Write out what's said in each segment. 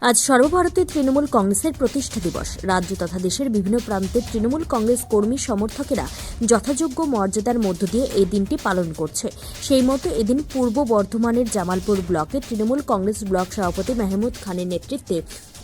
আজ সর্বভারতীয় তৃণমূল কংগ্রেসের প্রতিষ্ঠা দিবস। রাজ্য তথা দেশের বিভিন্ন প্রান্তের তৃণমূল কংগ্রেস কর্মী সমর্থকেরা যথাযোগ্য মর্যাদার মধ্য দিয়ে এই দিনটি পালন করছে। সেই মতো এদিন পূর্ব বর্ধমানের জামালপুর ব্লকের তৃণমূল কংগ্রেস ব্লক সভাপতি মেহমুদ খানের নেতৃত্বে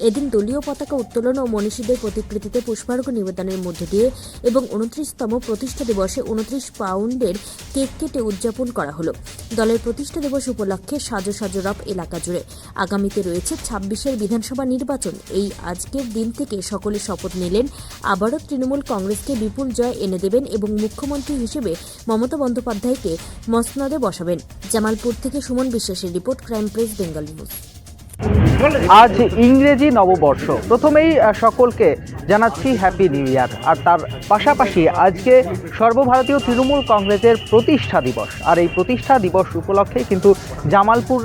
এদিন দলীয় পতাকা উত্তোলন ও মনীষীদের প্রতিকৃতিতে পুষ্পার্ঘ্য নিবেদনের মধ্য দিয়ে এবং 29তম প্রতিষ্ঠা দিবসে 29 পাউন্ডের কেক কেটে উদযাপন করা হলো। দলের প্রতিষ্ঠা দিবস উপলক্ষে সাজো সাজো রব এলাকা জুড়ে। আগামীতে রয়েছে 26-এর বিধানসভা নির্বাচন। এই আজকের দিন থেকে সকলে শপথ নিলেন আবারও তৃণমূল কংগ্রেসকে বিপুল জয় এনে দেবেন এবং মুখ্যমন্ত্রী হিসেবে মমতা বন্দ্যোপাধ্যায়কে মসনদে বসাবেন। জামালপুর থেকে সুমন বিশ্বাসের report, crime press Bengal news. আজ ইংরেজি নববর্ষ। প্রথমেই সকলকে জানাচ্ছি হ্যাপি নিউ ইয়ার। আর তার পাশাপাশি আজকে সর্বভারতীয় তৃণমূল কংগ্রেসের প্রতিষ্ঠা দিবস। আর এই প্রতিষ্ঠা দিবস উপলক্ষে কিন্তু জামালপুর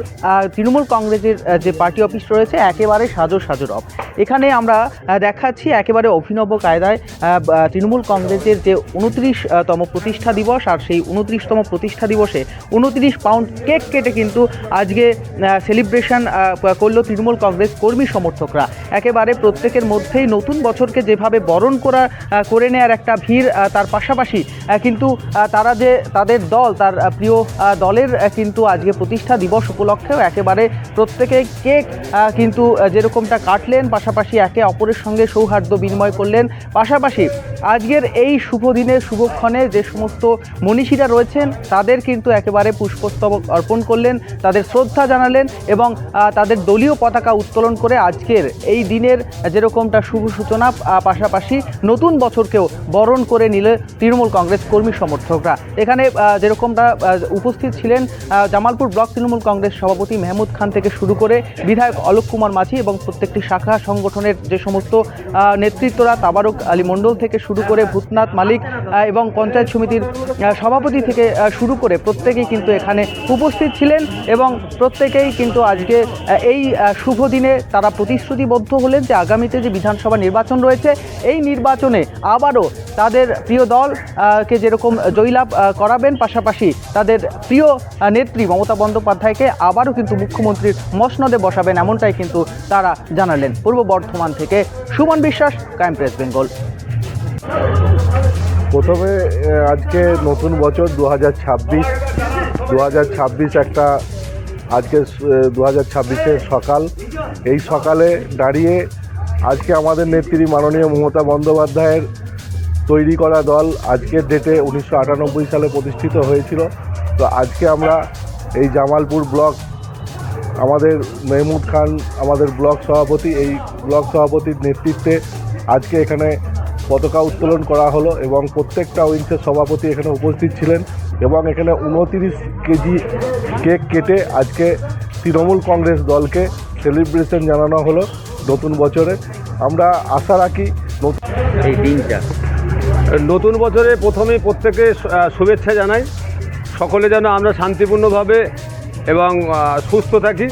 তৃণমূল কংগ্রেসের যে পার্টি অফিস রয়েছে একেবারে সাজো সাজো রব। এখানে আমরা দেখাচ্ছি একেবারে অভিনব কায়দায় তৃণমূল কংগ্রেসের যে 29তম প্রতিষ্ঠা দিবস, আর সেই 29তম প্রতিষ্ঠা দিবসে 29 পাউন্ড কেক কেটে কিন্তু আজকে সেলিব্রেশন করলো তৃণমূল কংগ্রেস কর্মী সমর্থকরা। একেবারে প্রত্যেকের মধ্যেই নতুন বছরকে যেভাবে বরণ করে নেওয়ার একটা ভিড়, তার পাশাপাশি কিন্তু তারা যে তাদের দল, তার প্রিয় দলের কিন্তু আজকে প্রতিষ্ঠা দিবস উপলক্ষেও একেবারে প্রত্যেকে কেক কিন্তু যেরকমটা কাটলেন, পাশাপাশি একে অপরের সঙ্গে সৌহার্দ্য বিনিময় করলেন। পাশাপাশি আজকের এই শুভ দিনে শুভক্ষণে যে সমস্ত মনীষীরা রয়েছেন তাদের কিন্তু একেবারে পুষ্পস্তবক অর্পণ করলেন, তাদের শ্রদ্ধা জানালেন এবং তাদের দলীয় পতাকা উত্তোলন করে আজকের এই দিনের যেরকমটা শুভ সূচনা, পাশাপাশি নতুন বছরকেও বরণ করে নিলে তৃণমূল কংগ্রেস কর্মী সমর্থকরা। এখানে যেরকমটা উপস্থিত ছিলেন জামালপুর ব্লক তৃণমূল কংগ্রেস সভাপতি মেহমুদ খান থেকে শুরু করে বিধায়ক অলোক কুমার মাঝি এবং প্রত্যেকটি শাখা সংগঠনের যে সমস্ত নেতৃত্বরা, তাবারক আলী মণ্ডল থেকে শুরু করে ভূতনাথ মালিক এবং পঞ্চায়েত সমিতির সভাপতি থেকে শুরু করে প্রত্যেকেই কিন্তু এখানে উপস্থিত ছিলেন এবং প্রত্যেকেই কিন্তু আজকে এই শুভ দিনে তারা প্রতিশ্রুতিবদ্ধ হলেন যে আগামীতে যে বিধানসভা নির্বাচন রয়েছে এই নির্বাচনে আবারও তাদের প্রিয় দলকে যেরকম জয়লাভ করাবেন, পাশাপাশি তাদের প্রিয় নেত্রী মমতা বন্দ্যোপাধ্যায়কে আবারও কিন্তু মুখ্যমন্ত্রীর মসনদে বসাবেন, এমনটাই কিন্তু তারা জানালেন। পূর্ব বর্ধমান থেকে সুমন বিশ্বাস, ক্রাইম প্রেস বেঙ্গল। প্রথমে আজকে নতুন বছর 2026 একটা আজকে 2026-এর সকাল। এই সকালে দাঁড়িয়ে আজকে আমাদের নেত্রী মাননীয় মমতা বন্দ্যোপাধ্যায়ের তৈরি করা দল আজকের ডেটে 1998 সালে প্রতিষ্ঠিত হয়েছিল। তো আজকে আমরা এই জামালপুর ব্লক, আমাদের মেহমুদ খান আমাদের ব্লক সভাপতি, এই ব্লক সভাপতির নেতৃত্বে আজকে এখানে পতাকা উত্তোলন করা হলো এবং প্রত্যেকটা উইংসের সভাপতি এখানে উপস্থিত ছিলেন এবং এখানে 29 কেজি কেক কেটে আজকে তৃণমূল কংগ্রেস দলকে সেলিব্রেশন জানানো হলো নতুন বছরে। আমরা আশা রাখি এই দিনটা নতুন বছরে প্রথমেই প্রত্যেকে শুভেচ্ছা জানাই। সকলে যেন আমরা শান্তিপূর্ণভাবে এবং সুস্থ থাকি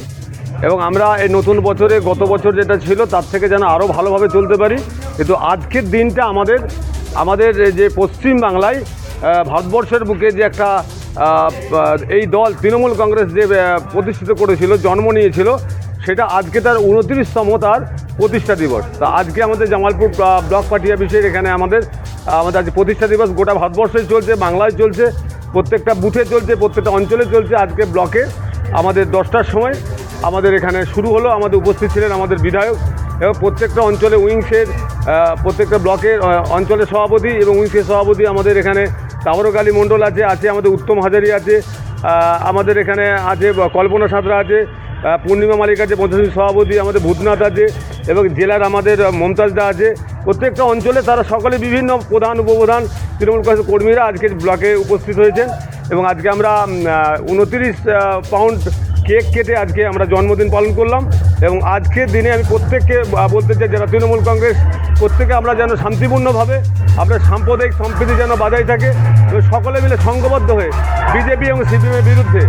এবং আমরা এই নতুন বছরে গত বছর যেটা ছিল তার থেকে যেন আরও ভালোভাবে চলতে পারি। কিন্তু আজকের দিনটা আমাদের যে পশ্চিম বাংলায় ভারতবর্ষের বুকে যে একটা এই দল তৃণমূল কংগ্রেস যে প্রতিষ্ঠিত করেছিল, জন্ম নিয়েছিল, সেটা আজকে তার 29তম তার প্রতিষ্ঠা দিবস। তা আজকে আমাদের জামালপুর ব্লক পার্টি অফিসের এখানে আমাদের আজকে প্রতিষ্ঠা দিবস গোটা ভারতবর্ষে চলছে, বাংলায় চলছে, প্রত্যেকটা বুথে চলছে, প্রত্যেকটা অঞ্চলে চলছে। আজকে ব্লকে আমাদের 10টার সময় আমাদের এখানে শুরু হলো। আমাদের উপস্থিত ছিলেন আমাদের বিধায়ক এবং প্রত্যেকটা অঞ্চলে উইংসের প্রত্যেকটা ব্লকের অঞ্চলের সভাপতি এবং উইংসের সভাপতি। আমাদের এখানে তাবারক আলী মণ্ডল আছে আমাদের উত্তম হাজারি আছে, আমাদের এখানে আছে কল্পনা সাঁতরা আছে, পূর্ণিমা মালিক আছে পঞ্চায়েত সভাপতি, আমাদের ভূতনাথ আছে এবং জেলার আমাদের মমতাজদা আছে। প্রত্যেকটা অঞ্চলে তারা সকলে বিভিন্ন প্রধান উপপ্রধান তৃণমূল কংগ্রেস কর্মীরা আজকে ব্লকে উপস্থিত হয়েছেন এবং আজকে আমরা 29 পাউন্ড কেক কেটে আজকে আমরা জন্মদিন পালন করলাম। এবং আজকের দিনে আমি প্রত্যেককে বলতে চাই, যারা তৃণমূল কংগ্রেস, প্রত্যেকে আমরা যেন শান্তিপূর্ণভাবে আপনার সাম্প্রদায়িক সম্প্রীতি যেন বজায় থাকে এবং সকলে মিলে সংঘবদ্ধ হয়ে বিজেপি এবং সিপিএমের বিরুদ্ধে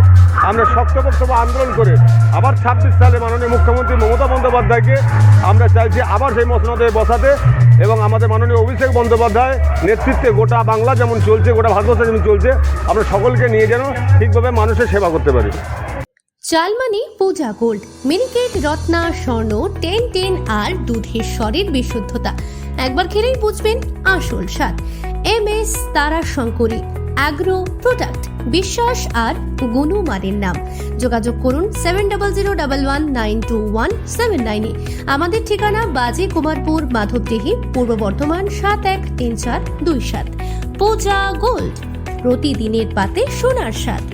আমরা শক্তপোক্ত আন্দোলন করে আবার 26 সালে মাননীয় মুখ্যমন্ত্রী মমতা বন্দ্যোপাধ্যায়কে আমরা চাইছি আবার সেই মসনদে বসাতে এবং আমাদের মাননীয় অভিষেক বন্দ্যোপাধ্যায় নেতৃত্বে গোটা বাংলা যেমন চলছে, গোটা ভারতবর্ষ যেমন চলছে, আমরা সকলকে নিয়ে যেন ঠিকভাবে মানুষের সেবা করতে পারি। চাল মানে পূজা গোল্ড, মিনিকেট, রত্না, স্বর্ণ, 10 আর দুধের স্বরের বিশুদ্ধতা। একবার খেলেই বুঝবেন আসল স্বাদ। MS তারা শঙ্করী অ্যাগ্রো প্রোডাক্ট, বিশ্বাস আর গুণমানের নাম। যোগাযোগ করুন 7001192179 আমাদের ঠিকানা বাজে কুমারপুর, মাধবদেহি, পূর্ব বর্ধমান 713427। পূজা গোল্ড, প্রতিদিনের পাতে সোনার স্বাদ।